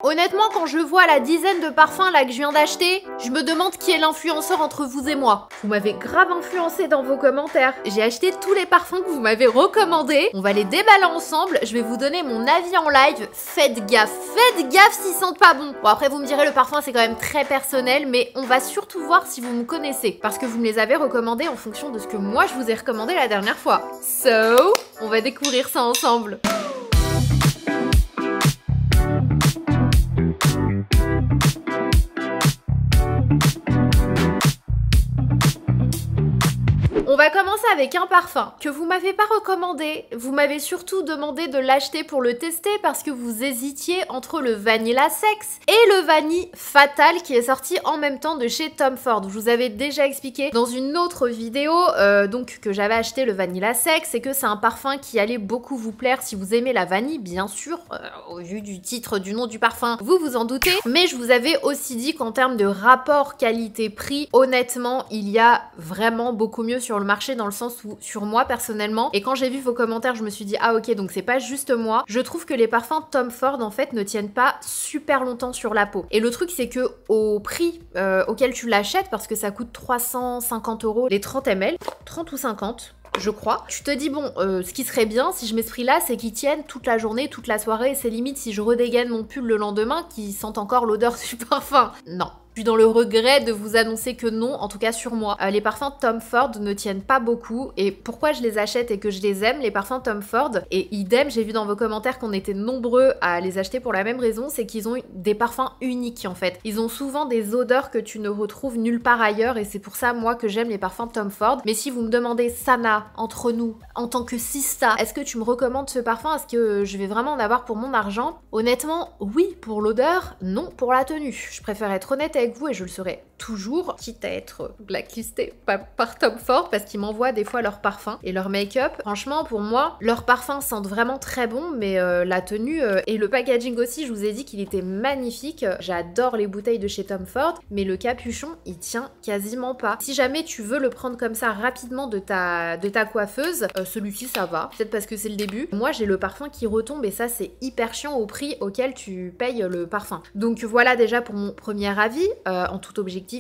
Honnêtement, quand je vois la dizaine de parfums là que je viens d'acheter, je me demande qui est l'influenceur entre vous et moi. Vous m'avez grave influencé dans vos commentaires. J'ai acheté tous les parfums que vous m'avez recommandés. On va les déballer ensemble. Je vais vous donner mon avis en live. Faites gaffe s'ils sentent pas bon. Bon, après vous me direz, le parfum c'est quand même très personnel, mais on va surtout voir si vous me connaissez. Parce que vous me les avez recommandés en fonction de ce que moi je vous ai recommandé la dernière fois. So, on va découvrir ça ensemble. On va commencer avec un parfum que vous m'avez pas recommandé. Vous m'avez surtout demandé de l'acheter pour le tester parce que vous hésitiez entre le Vanilla Sex et le Vanille Fatal qui est sorti en même temps de chez Tom Ford. Je vous avais déjà expliqué dans une autre vidéo donc que j'avais acheté le Vanilla Sex et que c'est un parfum qui allait beaucoup vous plaire si vous aimez la vanille, bien sûr, au vu du titre, du nom du parfum, vous vous en doutez. Mais je vous avais aussi dit qu'en termes de rapport qualité-prix, honnêtement, il y a vraiment beaucoup mieux sur le marché dans le sens où, sur moi personnellement, et quand j'ai vu vos commentaires, je me suis dit ah ok, donc c'est pas juste moi. Je trouve que les parfums Tom Ford en fait ne tiennent pas super longtemps sur la peau. Et le truc c'est que au prix auquel tu l'achètes, parce que ça coûte 350 € les 30 ml, 30 ou 50 je crois. Tu te dis bon, ce qui serait bien si je mets ce prix là, c'est qu'ils tiennent toute la journée, toute la soirée, et c'est limite si je redégaine mon pull le lendemain qu'ils sentent encore l'odeur du parfum. Non. Je suis dans le regret de vous annoncer que non, en tout cas sur moi. Les parfums Tom Ford ne tiennent pas beaucoup, et pourquoi je les achète et que je les aime, les parfums Tom Ford, et idem, j'ai vu dans vos commentaires qu'on était nombreux à les acheter pour la même raison, c'est qu'ils ont des parfums uniques en fait. Ils ont souvent des odeurs que tu ne retrouves nulle part ailleurs, et c'est pour ça moi que j'aime les parfums Tom Ford. Mais si vous me demandez, Sana, entre nous, en tant que sista, est-ce que tu me recommandes ce parfum? Est-ce que je vais vraiment en avoir pour mon argent? Honnêtement, oui pour l'odeur, non pour la tenue. Je préfère être honnête avec vous et je le serai toujours, quitte à être blacklistée par Tom Ford parce qu'ils m'envoient des fois leurs parfums et leur make-up. Franchement, pour moi, leurs parfums sentent vraiment très bon, mais la tenue et le packaging aussi, je vous ai dit qu'il était magnifique. J'adore les bouteilles de chez Tom Ford, mais le capuchon, il tient quasiment pas. Si jamais tu veux le prendre comme ça rapidement de ta coiffeuse, celui-ci ça va, peut-être parce que c'est le début. Moi, j'ai le parfum qui retombe et ça, c'est hyper chiant au prix auquel tu payes le parfum. Donc voilà déjà pour mon premier avis, en toute objectivité.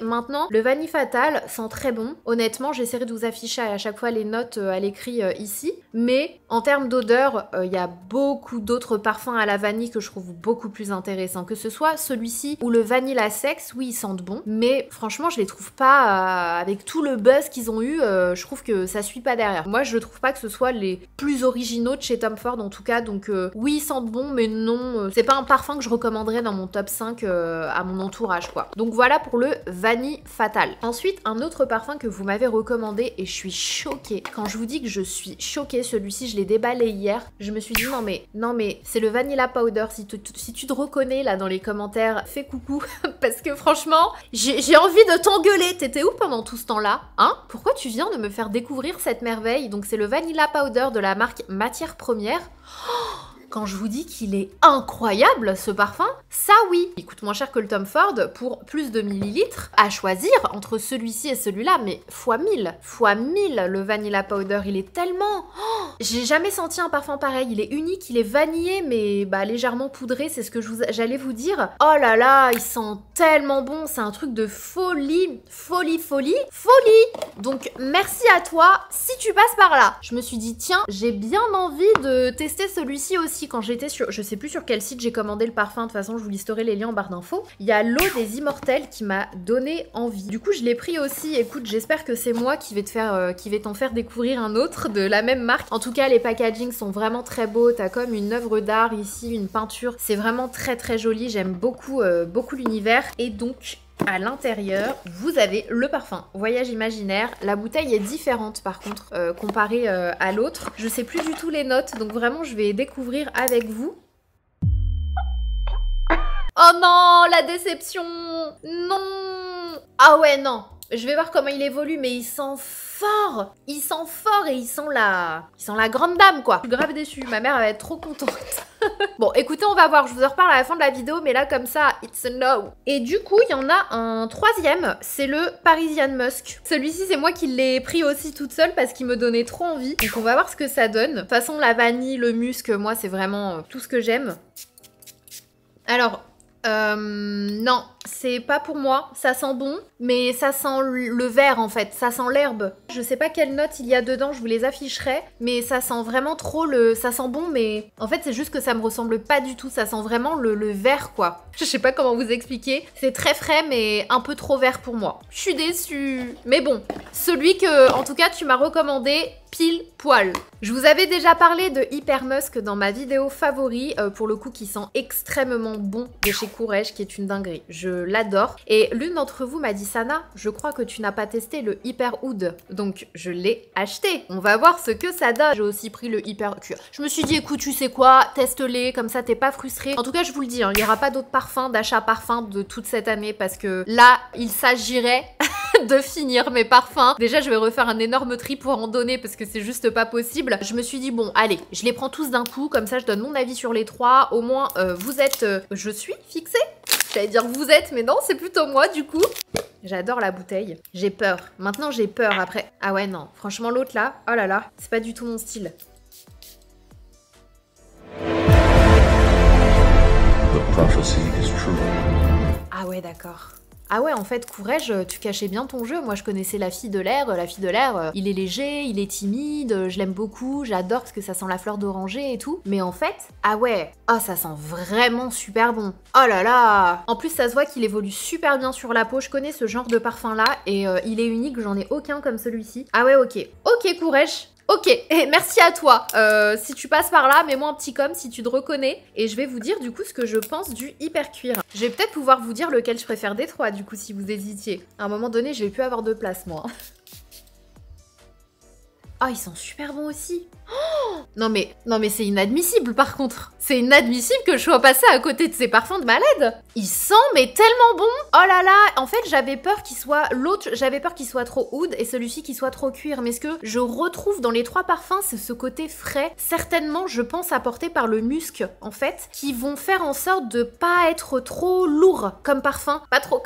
Maintenant, le Vanille Fatal sent très bon. Honnêtement, j'essaierai de vous afficher à chaque fois les notes à l'écrit ici. Mais en termes d'odeur, il y a beaucoup d'autres parfums à la vanille que je trouve beaucoup plus intéressants. Que ce soit celui-ci ou le Vanilla Sex, oui, ils sentent bon. Mais franchement, je les trouve pas, avec tout le buzz qu'ils ont eu, je trouve que ça suit pas derrière. Moi, je trouve pas que ce soit les plus originaux de chez Tom Ford en tout cas. Donc oui, ils sentent bon, mais non, c'est pas un parfum que je recommanderais dans mon top 5 à mon entourage, quoi. Donc voilà pour le Vanille Fatal. Ensuite, un autre parfum que vous m'avez recommandé et je suis choquée. Quand je vous dis que je suis choquée, celui-ci, je l'ai déballé hier. Je me suis dit non mais c'est le Vanilla Powder. Si tu te reconnais là dans les commentaires, fais coucou parce que franchement, j'ai envie de t'engueuler. T'étais où pendant tout ce temps-là? Hein? Pourquoi tu viens de me faire découvrir cette merveille? Donc c'est le Vanilla Powder de la marque Matière Première. Oh, quand je vous dis qu'il est incroyable ce parfum, ça oui. Il coûte moins cher que le Tom Ford pour plus de millilitres. À choisir entre celui-ci et celui-là, mais fois 1000. Fois 1000 le Vanilla Powder, il est tellement... Oh, j'ai jamais senti un parfum pareil. Il est unique, il est vanillé mais légèrement poudré, c'est ce que j'allais vous dire. Oh là là, il sent tellement bon, c'est un truc de folie. Folie. Donc merci à toi si tu passes par là. Je me suis dit tiens, j'ai bien envie de tester celui-ci aussi. Quand j'étais sur, je sais plus sur quel site j'ai commandé le parfum, de toute façon je vous listerai les liens en barre d'infos. Il y a l'eau des immortels qui m'a donné envie. Du coup je l'ai pris aussi, écoute, j'espère que c'est moi qui vais t'en faire découvrir un autre de la même marque. En tout cas les packagings sont vraiment très beaux, t'as comme une œuvre d'art ici, une peinture, c'est vraiment très très joli, j'aime beaucoup, beaucoup l'univers. Et donc à l'intérieur, vous avez le parfum Voyage Imaginaire. La bouteille est différente par contre, comparée à l'autre. Je sais plus du tout les notes, donc vraiment je vais découvrir avec vous. Oh non, la déception! Non! Ah ouais, non. Je vais voir comment il évolue, mais il sent fort. Il sent fort et il sent la grande dame, quoi. Je suis grave déçue. Ma mère elle va être trop contente. Bon, écoutez, on va voir. Je vous en reparle à la fin de la vidéo, mais là, comme ça, it's a no. Et du coup, il y en a un troisième. C'est le Parisian Musk. Celui-ci, c'est moi qui l'ai pris aussi toute seule parce qu'il me donnait trop envie. Donc, on va voir ce que ça donne. De toute façon, la vanille, le musc, moi, c'est vraiment tout ce que j'aime. Alors, non, c'est pas pour moi. Ça sent bon, mais ça sent le vert en fait. Ça sent l'herbe. Je sais pas quelles notes il y a dedans, je vous les afficherai. Mais ça sent vraiment trop le... Ça sent bon, mais en fait, c'est juste que ça me ressemble pas du tout. Ça sent vraiment le vert, quoi. Je sais pas comment vous expliquer. C'est très frais, mais un peu trop vert pour moi. Je suis déçue. Mais bon, celui que, en tout cas, tu m'as recommandé... pile poil. Je vous avais déjà parlé de Hyper Musk dans ma vidéo favori, pour le coup qui sent extrêmement bon de chez Courrèges, qui est une dinguerie. Je l'adore. Et l'une d'entre vous m'a dit, Sana, je crois que tu n'as pas testé le Hyper Oud. Donc je l'ai acheté. On va voir ce que ça donne. J'ai aussi pris le Hyper Cuir. Je me suis dit, écoute, tu sais quoi, teste-les, comme ça t'es pas frustré. En tout cas, je vous le dis, hein, il n'y aura pas d'autres parfums, d'achat parfum de toute cette année, parce que là, il s'agirait de finir mes parfums. Déjà, je vais refaire un énorme tri pour en donner parce que c'est juste pas possible. Je me suis dit, bon, allez, je les prends tous d'un coup, comme ça je donne mon avis sur les trois. Au moins, vous êtes... je suis fixée. J'allais dire vous êtes, mais non, c'est plutôt moi du coup. J'adore la bouteille. J'ai peur. Maintenant, j'ai peur après. Ah ouais, non. Franchement, l'autre là, oh là là, c'est pas du tout mon style. The prophecy is true. Ah ouais, d'accord. Ah ouais, en fait, Courrèges, tu cachais bien ton jeu. Moi, je connaissais la fille de l'air. La fille de l'air, il est léger, il est timide, je l'aime beaucoup, j'adore parce que ça sent la fleur d'oranger et tout. Mais en fait, ah ouais, oh, ça sent vraiment super bon. Oh là là. En plus, ça se voit qu'il évolue super bien sur la peau. Je connais ce genre de parfum-là et il est unique, j'en ai aucun comme celui-ci. Ah ouais, ok. Ok, Courrèges. Ok, et merci à toi. Si tu passes par là, mets-moi un petit com si tu te reconnais. Et je vais vous dire du coup ce que je pense du Hyper Cuir. Je vais peut-être pouvoir vous dire lequel je préfère des trois du coup si vous hésitiez. À un moment donné, je vais plus avoir de place moi. Ah, ils sont super bons aussi. Oh non mais c'est inadmissible par contre. C'est inadmissible que je sois passée à côté de ces parfums de malade. Ils sentent mais tellement bon. Oh là là, en fait j'avais peur qu'il soit l'autre, j'avais peur qu'il soit trop oud et celui-ci qu'il soit trop cuir. Mais ce que je retrouve dans les trois parfums, c'est ce côté frais. Certainement, je pense apporté par le musc en fait, qui vont faire en sorte de pas être trop lourd comme parfum. Pas trop...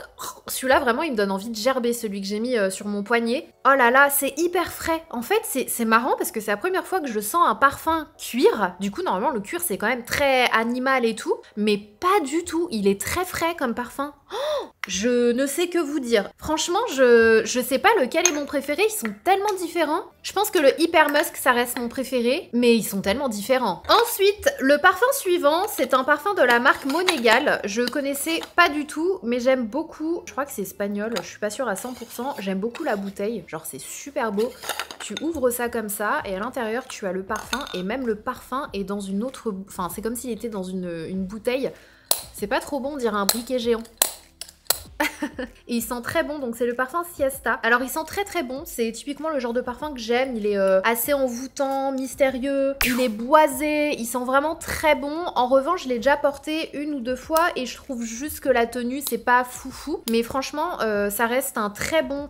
Celui-là vraiment il me donne envie de gerber, celui que j'ai mis sur mon poignet. Oh là là, c'est hyper frais. En fait c'est marrant parce que c'est la première fois que je sens un parfum cuir. Du coup, normalement, le cuir, c'est quand même très animal et tout. Mais pas du tout. Il est très frais comme parfum. Oh, je ne sais que vous dire. Franchement, je sais pas lequel est mon préféré. Ils sont tellement différents. Je pense que le Hyper Musk, ça reste mon préféré. Mais ils sont tellement différents. Ensuite, le parfum suivant, c'est un parfum de la marque Monégal. Je connaissais pas du tout, mais j'aime beaucoup. Je crois que c'est espagnol. Je suis pas sûre à 100%. J'aime beaucoup la bouteille. Genre, c'est super beau. Tu ouvres ça comme ça et à l'intérieur, tu as le parfum. Et même le parfum est dans une autre... Enfin, c'est comme s'il était dans une bouteille. C'est pas trop bon, on dirait un briquet géant. Et il sent très bon, donc c'est le parfum Siesta. Alors il sent très bon, c'est typiquement le genre de parfum que j'aime. Il est assez envoûtant, mystérieux, il est boisé, il sent vraiment très bon. En revanche, je l'ai déjà porté une ou deux fois et je trouve juste que la tenue c'est pas foufou. Mais franchement, ça reste un très bon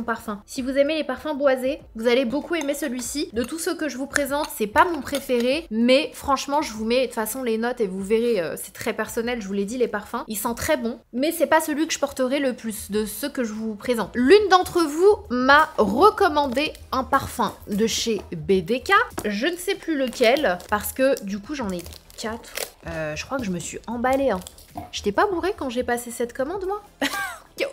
parfum. Si vous aimez les parfums boisés, vous allez beaucoup aimer celui-ci. De tous ceux que je vous présente, c'est pas mon préféré, mais franchement je vous mets de toute façon les notes et vous verrez, c'est très personnel, je vous l'ai dit, les parfums. Il sent très bon, mais c'est pas celui que je porterai le plus de ceux que je vous présente. L'une d'entre vous m'a recommandé un parfum de chez BDK. Je ne sais plus lequel parce que du coup j'en ai 4. Je crois que je me suis emballée. Hein. J'étais pas bourrée quand j'ai passé cette commande moi.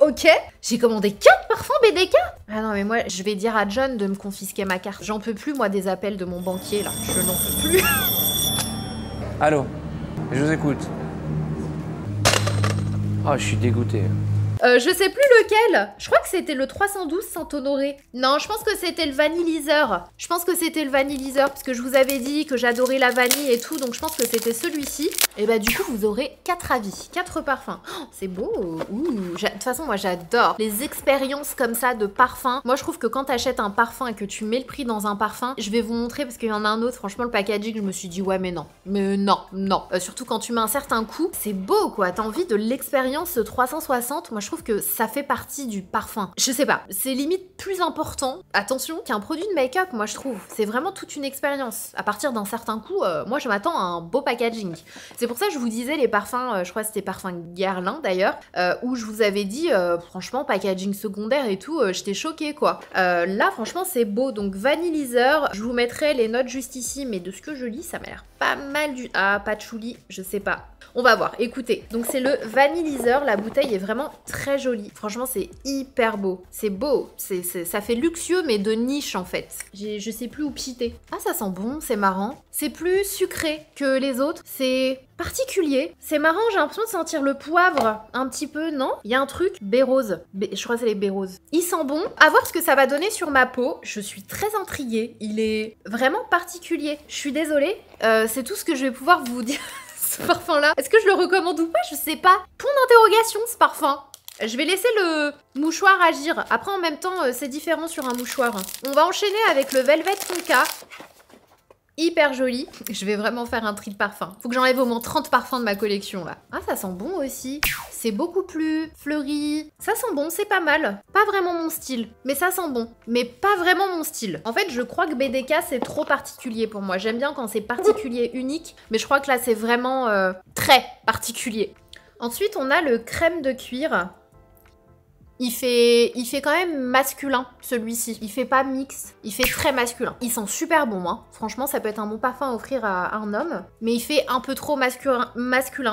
Ok, j'ai commandé 4 parfums BDK. Ah non mais moi je vais dire à John de me confisquer ma carte. J'en peux plus moi des appels de mon banquier là. Je n'en peux plus. Allô, je vous écoute. Oh, je suis dégoûté. Je sais plus lequel. Je crois que c'était le 312 Saint-Honoré. Non, je pense que c'était le Vanilliseur. Je pense que c'était le Vanilliseur parce que je vous avais dit que j'adorais la vanille et tout. Donc je pense que c'était celui-ci. Et bah du coup, vous aurez 4 avis. 4 parfums. Oh, c'est beau. De toute façon, moi j'adore les expériences comme ça de parfums. Moi je trouve que quand t'achètes un parfum et que tu mets le prix dans un parfum, je vais vous montrer parce qu'il y en a un autre. Franchement, le packaging, je me suis dit ouais mais non. Mais non. Surtout quand tu mets un certain coût. C'est beau quoi. T'as envie de l'expérience 360. Moi je trouve que ça fait partie du parfum. Je sais pas, c'est limite plus important, attention, qu'un produit de make-up, moi je trouve. C'est vraiment toute une expérience. À partir d'un certain coup, moi je m'attends à un beau packaging. C'est pour ça que je vous disais les parfums, je crois que c'était parfum Guerlain d'ailleurs, où je vous avais dit, franchement, packaging secondaire et tout, j'étais choquée quoi. Là, franchement, c'est beau. Donc, Vanillizer, je vous mettrai les notes juste ici, mais de ce que je lis, ça m'a l'air pas mal du... Ah, patchouli, je sais pas. On va voir, écoutez. Donc, c'est le Vanillizer, la bouteille est vraiment très jolie. Franchement, c'est hyper beau. C'est beau, ça fait luxueux, mais de niche en fait. Je sais plus où piter. Ah, ça sent bon, c'est marrant. C'est plus sucré que les autres, c'est... particulier. C'est marrant, j'ai l'impression de sentir le poivre un petit peu, non? Il y a un truc, bérose. Je crois que c'est les béroses. Il sent bon. À voir ce que ça va donner sur ma peau. Je suis très intriguée. Il est vraiment particulier. Je suis désolée. C'est tout ce que je vais pouvoir vous dire ce parfum-là. Est-ce que je le recommande ou pas? Je sais pas. Point d'interrogation, ce parfum. Je vais laisser le mouchoir agir. Après, en même temps, c'est différent sur un mouchoir. On va enchaîner avec le Velvet Tonka. Hyper joli. Je vais vraiment faire un tri de parfums. Faut que j'enlève au moins 30 parfums de ma collection là. Ah, ça sent bon aussi. C'est beaucoup plus fleuri. Ça sent bon, c'est pas mal. Pas vraiment mon style, mais ça sent bon. Mais pas vraiment mon style. En fait, je crois que BDK, c'est trop particulier pour moi. J'aime bien quand c'est particulier, unique, mais je crois que là, c'est vraiment très particulier. Ensuite, on a le crème de cuir. Il fait quand même masculin, celui-ci. Il fait pas mix, il fait très masculin. Il sent super bon, hein. Franchement, ça peut être un bon parfum à offrir à un homme. Mais il fait un peu trop masculin.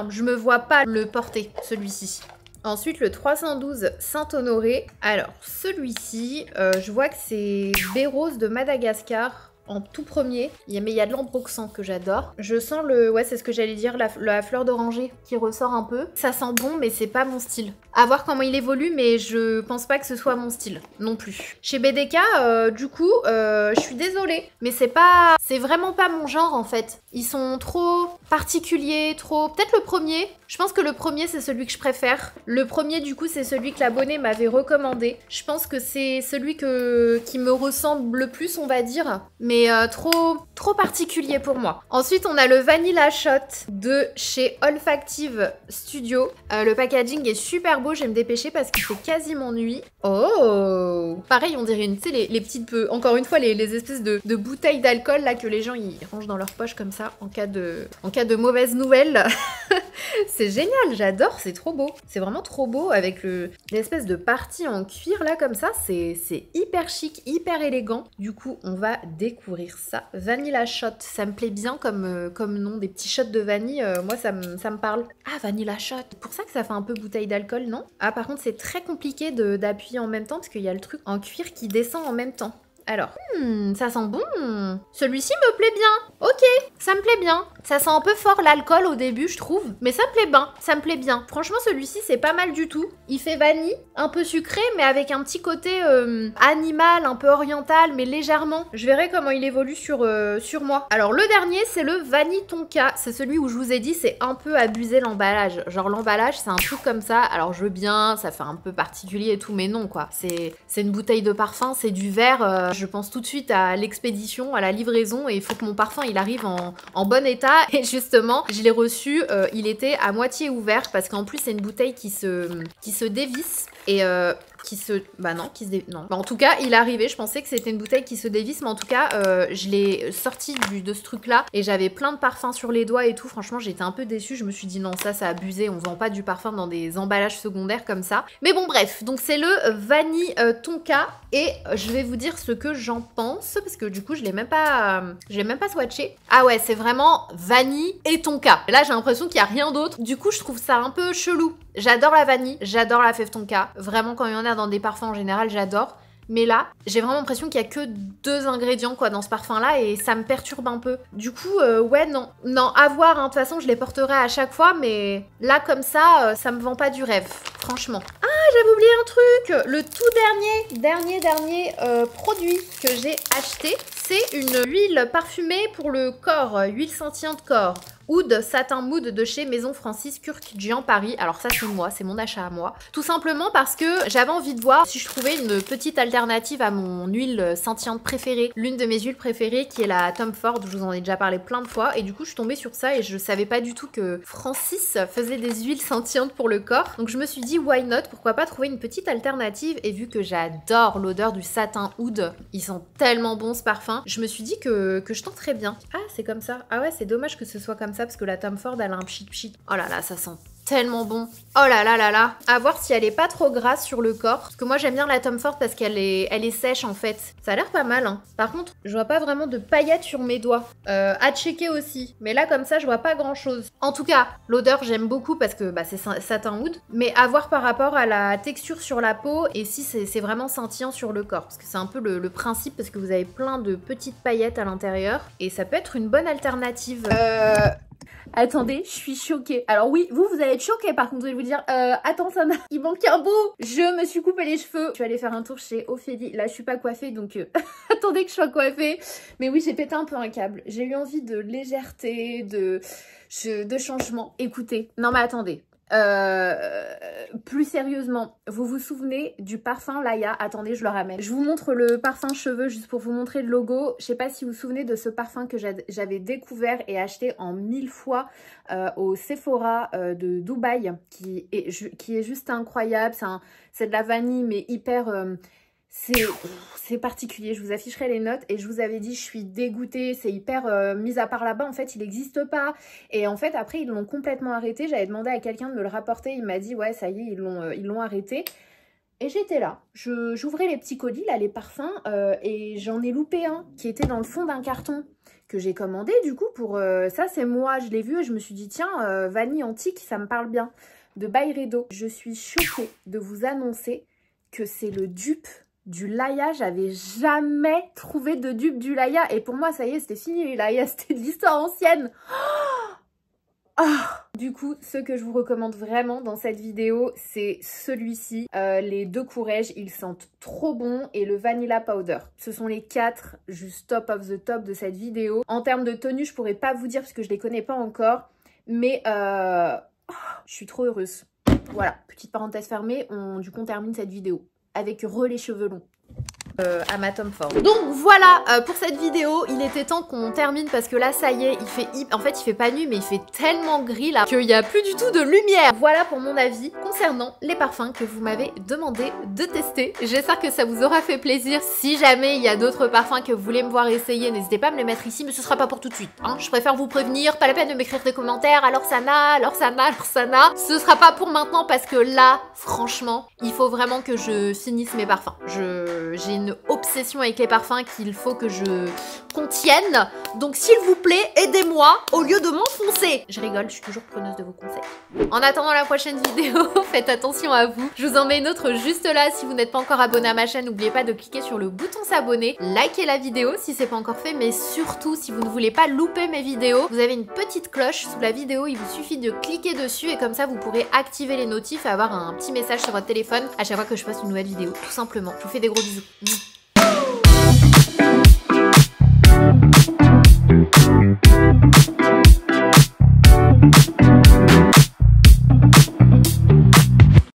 Je me vois pas le porter, celui-ci. Ensuite, le 312 Saint-Honoré. Alors, celui-ci, je vois que c'est Bérose de Madagascar. En tout premier, mais il y a de l'ambroxan que j'adore. Je sens le... Ouais, c'est ce que j'allais dire, la fleur d'oranger qui ressort un peu. Ça sent bon, mais c'est pas mon style. À voir comment il évolue, mais je pense pas que ce soit mon style non plus. Chez BDK, du coup, je suis désolée, mais c'est vraiment pas mon genre en fait. Ils sont trop particuliers, trop... Peut-être le premier. Je pense que le premier, c'est celui que je préfère. Le premier, du coup, c'est celui que l'abonné m'avait recommandé. Je pense que c'est celui qui me ressemble le plus, on va dire. Mais trop particulier pour moi. Ensuite, on a le Vanilla Shot de chez Olfactive Studio. Le packaging est super beau. Je vais me dépêcher parce qu'il fait quasiment nuit. Oh! Pareil, on dirait tu sais, les petites... Encore une fois, les espèces de bouteilles d'alcool là que les gens ils rangent dans leur poche comme ça en cas de mauvaises nouvelles. C'est génial, j'adore, c'est trop beau. C'est vraiment trop beau avec l'espèce de partie en cuir là comme ça. C'est hyper chic, hyper élégant. Du coup, on va découvrir ça. Vanilla Shot, ça me plaît bien comme nom. Des petits shots de vanille, moi ça me parle. Ah, Vanilla Shot, pour ça que ça fait un peu bouteille d'alcool, non? Ah, par contre, c'est très compliqué d'appuyer en même temps parce qu'il y a le truc en cuir qui descend en même temps. Alors, ça sent bon. Celui-ci me plaît bien. Ok, ça me plaît bien. Ça sent un peu fort l'alcool au début, je trouve. Mais ça me plaît bien, ça me plaît bien. Franchement, celui-ci, c'est pas mal du tout. Il fait vanille, un peu sucré, mais avec un petit côté animal, un peu oriental, mais légèrement. Je verrai comment il évolue sur moi. Alors, le dernier, c'est le Vanille Tonka. C'est celui où je vous ai dit, c'est un peu abusé l'emballage. Genre, l'emballage, c'est un truc comme ça. Alors, je veux bien, ça fait un peu particulier et tout, mais non, quoi. C'est une bouteille de parfum, c'est du verre. Je pense tout de suite à l'expédition, à la livraison, et il faut que mon parfum, il arrive en bon état. Et justement, je l'ai reçu, il était à moitié ouvert parce qu'en plus c'est une bouteille qui se dévisse et non. Bah, en tout cas, il est arrivé, je pensais que c'était une bouteille qui se dévisse, mais en tout cas, je l'ai sorti de ce truc-là et j'avais plein de parfums sur les doigts et tout. Franchement, j'étais un peu déçue. Je me suis dit non, ça a abusé. On vend pas du parfum dans des emballages secondaires comme ça. Mais bon, bref. Donc, c'est le Vanille Tonka et je vais vous dire ce que j'en pense parce que du coup, je l'ai même pas swatché. Ah ouais, c'est vraiment vanille et tonka. Là, j'ai l'impression qu'il y a rien d'autre. Du coup, je trouve ça un peu chelou. J'adore la vanille, j'adore la fève tonka. Vraiment, quand il y en a dans des parfums en général, j'adore. Mais là, j'ai vraiment l'impression qu'il y a que 2 ingrédients quoi dans ce parfum-là et ça me perturbe un peu. Du coup, ouais, non. Non, à voir, hein. De toute façon, je les porterai à chaque fois, mais là, comme ça, ça me vend pas du rêve, franchement. Ah, j'avais oublié un truc. Le tout dernier produit que j'ai acheté, c'est une huile parfumée pour le corps, huile scintillante corps. Oud Satin Mood de chez Maison Francis Kurkdjian Paris. Alors ça c'est moi, c'est mon achat à moi. Tout simplement parce que j'avais envie de voir si je trouvais une petite alternative à mon huile scintillante préférée. L'une de mes huiles préférées qui est la Tom Ford, je vous en ai déjà parlé plein de fois. Et du coup je suis tombée sur ça et je savais pas du tout que Francis faisait des huiles scintillantes pour le corps. Donc je me suis dit why not, pourquoi pas trouver une petite alternative. Et vu que j'adore l'odeur du satin oud, ils sont tellement bons ce parfum, je me suis dit que je tenterais bien. Ah c'est comme ça, ah ouais c'est dommage que ce soit comme ça parce que la Tom Ford elle a un pchit. Oh là là ça sent tellement bon. Oh là là là là. À voir si elle est pas trop grasse sur le corps. Parce que moi j'aime bien la Tom Ford parce qu'elle est sèche en fait. Ça a l'air pas mal hein. Par contre je vois pas vraiment de paillettes sur mes doigts. À checker aussi. Mais là comme ça je vois pas grand chose. En tout cas l'odeur j'aime beaucoup parce que bah, c'est satin oud. Mais à voir par rapport à la texture sur la peau et si c'est vraiment scintillant sur le corps. Parce que c'est un peu le principe parce que vous avez plein de petites paillettes à l'intérieur. Et ça peut être une bonne alternative. Attendez, je suis choquée. Alors oui, vous allez être choquée par contre, vous allez vous dire attends Sana, il manque un bout. Je me suis coupé les cheveux. Je suis allée faire un tour chez Ophélie. Là, je suis pas coiffée donc attendez que je sois coiffée. Mais oui, j'ai pété un peu un câble. J'ai eu envie de légèreté, de changement. Écoutez, non mais attendez. Plus sérieusement, vous vous souvenez du parfum Laïa? Attendez, je le ramène. Je vous montre le parfum cheveux juste pour vous montrer le logo. Je sais pas si vous vous souvenez de ce parfum que j'avais découvert et acheté en 1000 fois au Sephora de Dubaï, qui est juste incroyable. C'est de la vanille mais hyper... c'est particulier, je vous afficherai les notes et je vous avais dit je suis dégoûtée, c'est hyper mis à part là-bas en fait il n'existe pas et en fait après ils l'ont complètement arrêté, j'avais demandé à quelqu'un de me le rapporter, il m'a dit ouais ça y est ils l'ont arrêté et j'étais là, j'ouvrais les petits colis là les parfums et j'en ai loupé un qui était dans le fond d'un carton que j'ai commandé du coup pour ça c'est moi, je l'ai vu et je me suis dit tiens vanille antique ça me parle bien de Byredo. Je suis choquée de vous annoncer que c'est le dupe du Laïa. J'avais jamais trouvé de dupe du Laïa et pour moi ça y est c'était fini les Laïa, c'était de l'histoire ancienne. Du coup ce que je vous recommande vraiment dans cette vidéo c'est celui-ci, les deux courrèges ils sentent trop bon et le vanilla powder. Ce sont les 4 juste top of the top de cette vidéo. En termes de tenue je pourrais pas vous dire parce que je les connais pas encore mais je suis trop heureuse. Voilà, petite parenthèse fermée, du coup on termine cette vidéo avec les cheveux longs à ma Tom Ford. Donc voilà pour cette vidéo, il était temps qu'on termine parce que là ça y est, en fait il fait pas nuit mais il fait tellement gris là qu'il n'y a plus du tout de lumière. Voilà pour mon avis concernant les parfums que vous m'avez demandé de tester. J'espère que ça vous aura fait plaisir. Si jamais il y a d'autres parfums que vous voulez me voir essayer, n'hésitez pas à me les mettre ici mais ce sera pas pour tout de suite hein. Je préfère vous prévenir, pas la peine de m'écrire des commentaires alors Sana, ce sera pas pour maintenant parce que là franchement il faut vraiment que je finisse mes parfums. J'ai une obsession avec les parfums qu'il faut que je contienne. Donc s'il vous plaît, aidez-moi au lieu de m'enfoncer. Je rigole, je suis toujours preneuse de vos conseils. En attendant la prochaine vidéo, faites attention à vous. Je vous en mets une autre juste là. Si vous n'êtes pas encore abonné à ma chaîne, n'oubliez pas de cliquer sur le bouton s'abonner. Likez la vidéo si c'est pas encore fait. Mais surtout, si vous ne voulez pas louper mes vidéos, vous avez une petite cloche sous la vidéo. Il vous suffit de cliquer dessus et comme ça, vous pourrez activer les notifs et avoir un petit message sur votre téléphone à chaque fois que je poste une nouvelle vidéo. Tout simplement. Je vous fais des gros bisous.